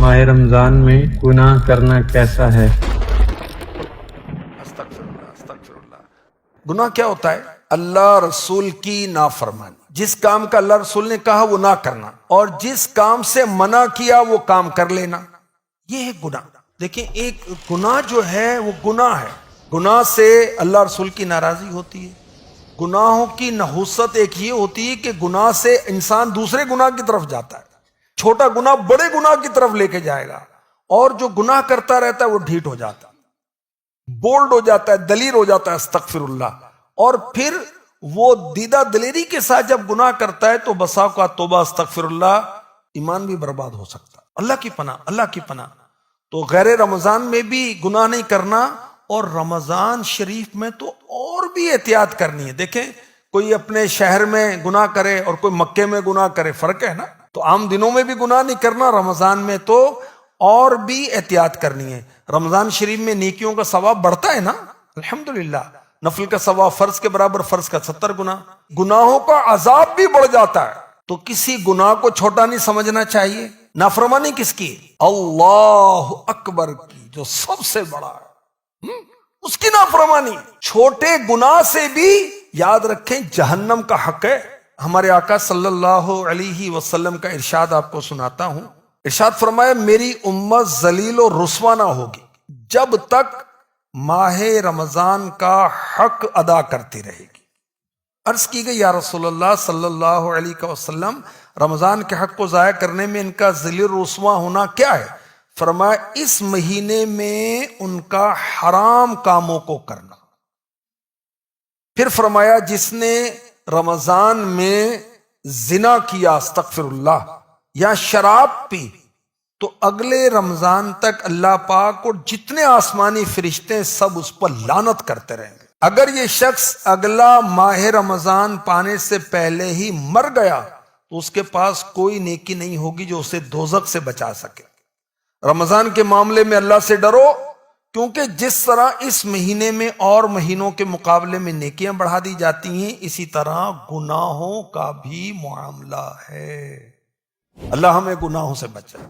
ماہ رمضان میں گناہ کرنا کیسا ہے؟ استغفراللہ۔ گناہ کیا ہوتا ہے؟ اللہ رسول کی نافرمانی۔ جس کام کا اللہ رسول نے کہا وہ نہ کرنا، اور جس کام سے منع کیا وہ کام کر لینا، یہ ہے گناہ۔ دیکھیں، ایک گناہ جو ہے وہ گناہ ہے، گناہ سے اللہ رسول کی ناراضی ہوتی ہے۔ گناہوں کی نحوست ایک یہ ہوتی ہے کہ گناہ سے انسان دوسرے گناہ کی طرف جاتا ہے، چھوٹا گناہ بڑے گناہ کی طرف لے کے جائے گا، اور جو گناہ کرتا رہتا ہے وہ ڈھیٹ ہو جاتا ہے، بولڈ ہو جاتا ہے، دلیر ہو جاتا ہے، استغفر اللہ۔ اور پھر وہ دیدہ دلیری کے ساتھ جب گناہ کرتا ہے تو بسا کا توبہ استغفر اللہ، ایمان بھی برباد ہو سکتا ہے۔ اللہ کی پناہ، اللہ کی پناہ۔ تو غیر رمضان میں بھی گناہ نہیں کرنا، اور رمضان شریف میں تو اور بھی احتیاط کرنی ہے۔ دیکھیں، کوئی اپنے شہر میں گناہ کرے اور کوئی مکے میں گناہ کرے، فرق ہے نا۔ تو عام دنوں میں بھی گناہ نہیں کرنا، رمضان میں تو اور بھی احتیاط کرنی ہے۔ رمضان شریف میں نیکیوں کا ثواب بڑھتا ہے نا، الحمدللہ۔ نفل کا ثواب فرض کے برابر، فرض کا 70 گنا۔ گناہوں کا عذاب بھی بڑھ جاتا ہے، تو کسی گناہ کو چھوٹا نہیں سمجھنا چاہیے۔ نافرمانی کس کی؟ اللہ اکبر کی، جو سب سے بڑا ہے، اس کی نافرمانی۔ چھوٹے گناہ سے بھی یاد رکھیں جہنم کا حق ہے۔ ہمارے آقا صلی اللہ علیہ وسلم کا ارشاد آپ کو سناتا ہوں۔ ارشاد فرمایا، میری امت ذلیل و رسوا نہ ہوگی جب تک ماہ رمضان کا حق ادا کرتی رہے گی۔ عرض کی گئی، یا رسول اللہ صلی اللہ علیہ وسلم، رمضان کے حق کو ضائع کرنے میں ان کا ذلیل و رسوا ہونا کیا ہے؟ فرمایا، اس مہینے میں ان کا حرام کاموں کو کرنا۔ پھر فرمایا، جس نے رمضان میں زنا کیا، استغفر اللہ، یا شراب پی، تو اگلے رمضان تک اللہ پاک اور جتنے آسمانی فرشتے سب اس پر لعنت کرتے رہیں گے۔ اگر یہ شخص اگلا ماہ رمضان پانے سے پہلے ہی مر گیا تو اس کے پاس کوئی نیکی نہیں ہوگی جو اسے دوزخ سے بچا سکے۔ رمضان کے معاملے میں اللہ سے ڈرو، کیونکہ جس طرح اس مہینے میں اور مہینوں کے مقابلے میں نیکیاں بڑھا دی جاتی ہیں، اسی طرح گناہوں کا بھی معاملہ ہے۔ اللہ ہمیں گناہوں سے بچائے۔